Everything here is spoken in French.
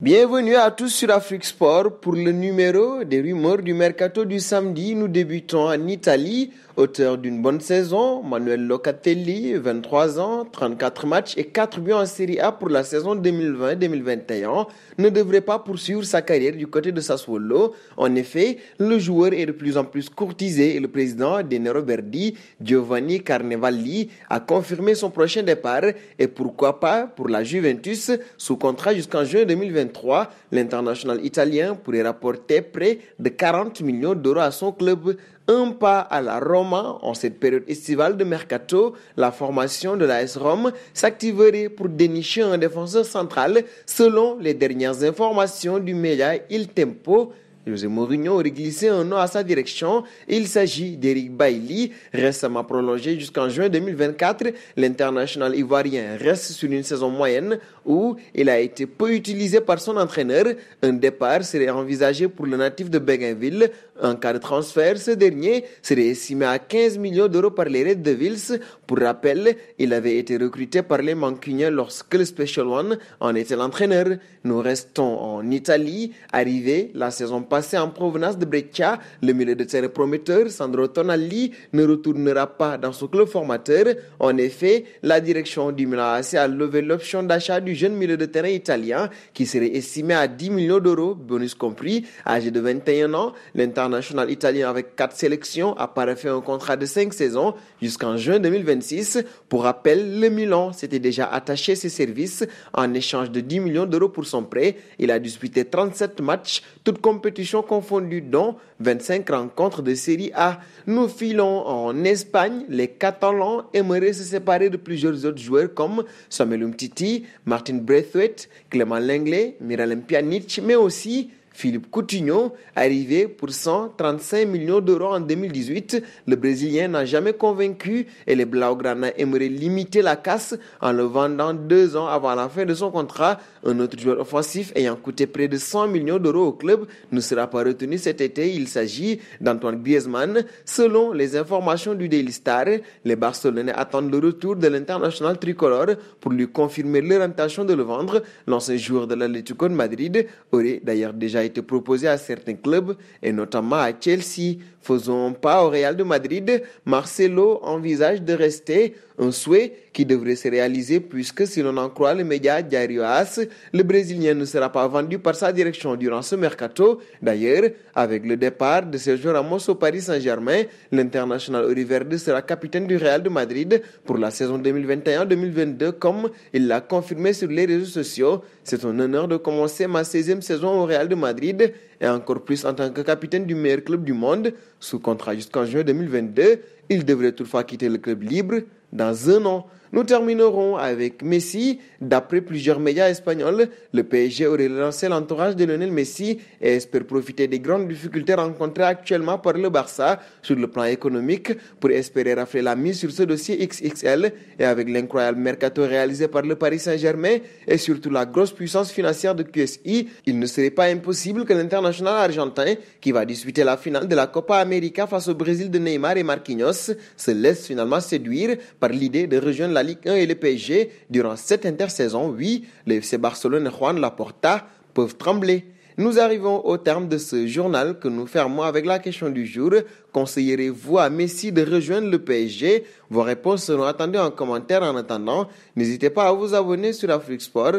Bienvenue à tous sur Afrique Sport pour le numéro des rumeurs du mercato du samedi. Nous débutons en Italie. Auteur d'une bonne saison, Manuel Locatelli, 23 ans, 34 matchs et 4 buts en Serie A pour la saison 2020-2021, ne devrait pas poursuivre sa carrière du côté de Sassuolo. En effet, le joueur est de plus en plus courtisé et le président des Neroverdi, Giovanni Carnevali, a confirmé son prochain départ et pourquoi pas pour la Juventus sous contrat jusqu'en juin 2023. L'international italien pourrait rapporter près de 40 millions d'euros à son club. Un pas à la Roma en cette période estivale de mercato, la formation de l'AS Rome s'activerait pour dénicher un défenseur central selon les dernières informations du média Il Tempo. José Mourinho aurait glissé un nom à sa direction. Il s'agit d'Eric Bailly, récemment prolongé jusqu'en juin 2024. L'international ivoirien reste sur une saison moyenne où il a été peu utilisé par son entraîneur. Un départ serait envisagé pour le natif de Béguinville. En cas de transfert, ce dernier serait estimé à 15 millions d'euros par les Red Devils. Pour rappel, il avait été recruté par les Mancuniens lorsque le Special One en était l'entraîneur. Nous restons en Italie. Arrivé la saison passée en provenance de Breccia, le milieu de terrain prometteur Sandro Tonali ne retournera pas dans son club formateur. En effet, la direction du Milan AC a levé l'option d'achat du jeune milieu de terrain italien qui serait estimé à 10 millions d'euros, bonus compris. Âgé de 21 ans, l'international italien avec 4 sélections a paraphé un contrat de 5 saisons jusqu'en juin 2026. Pour rappel, le Milan s'était déjà attaché ses services en échange de 10 millions d'euros pour son prêt. Il a disputé 37 matchs, toutes compétitions confondues, dont 25 rencontres de Série A. Nous filons en Espagne. Les Catalans aimeraient se séparer de plusieurs autres joueurs comme Samuel Umtiti, Martin Braithwaite, Clément Lenglet, Miralem Pjanic, mais aussi Philippe Coutinho, arrivé pour 135 millions d'euros en 2018. Le Brésilien n'a jamais convaincu et les Blaugrana aimeraient limiter la casse en le vendant 2 ans avant la fin de son contrat. Un autre joueur offensif ayant coûté près de 100 millions d'euros au club ne sera pas retenu cet été. Il s'agit d'Antoine Griezmann. Selon les informations du Daily Star, les Barcelonais attendent le retour de l'international tricolore pour lui confirmer l'orientation de le vendre. L'ancien joueur de l'Atlético de Madrid aurait d'ailleurs déjà été proposé à certains clubs et notamment à Chelsea. Faisons pas au Real de Madrid. Marcelo envisage de rester, un souhait qui devrait se réaliser puisque si l'on en croit le média Diario AS, le Brésilien ne sera pas vendu par sa direction durant ce mercato. D'ailleurs, avec le départ de Sergio Ramos au Paris Saint-Germain, l'international Oriverde sera capitaine du Real de Madrid pour la saison 2021-2022 comme il l'a confirmé sur les réseaux sociaux. C'est un honneur de commencer ma 16e saison au Real de Madrid et encore plus en tant que capitaine du meilleur club du monde. Sous contrat jusqu'en juin 2022, il devrait toutefois quitter le club libre dans un an. Nous terminerons avec Messi. D'après plusieurs médias espagnols, le PSG aurait lancé l'entourage de Lionel Messi et espère profiter des grandes difficultés rencontrées actuellement par le Barça sur le plan économique pour espérer rafler la mise sur ce dossier XXL. Et avec l'incroyable mercato réalisé par le Paris Saint-Germain et surtout la grosse puissance financière de QSI, il ne serait pas impossible que l'international argentin, qui va disputer la finale de la Copa América face au Brésil de Neymar et Marquinhos, se laisse finalement séduire par l'idée de rejoindre la Ligue 1 et le PSG durant cette intersaison. Oui, le FC Barcelone et Juan Laporta peuvent trembler. Nous arrivons au terme de ce journal que nous fermons avec la question du jour. Conseillerez-vous à Messi de rejoindre le PSG? Vos réponses seront attendues en commentaire. En attendant, n'hésitez pas à vous abonner sur Afrique Sport.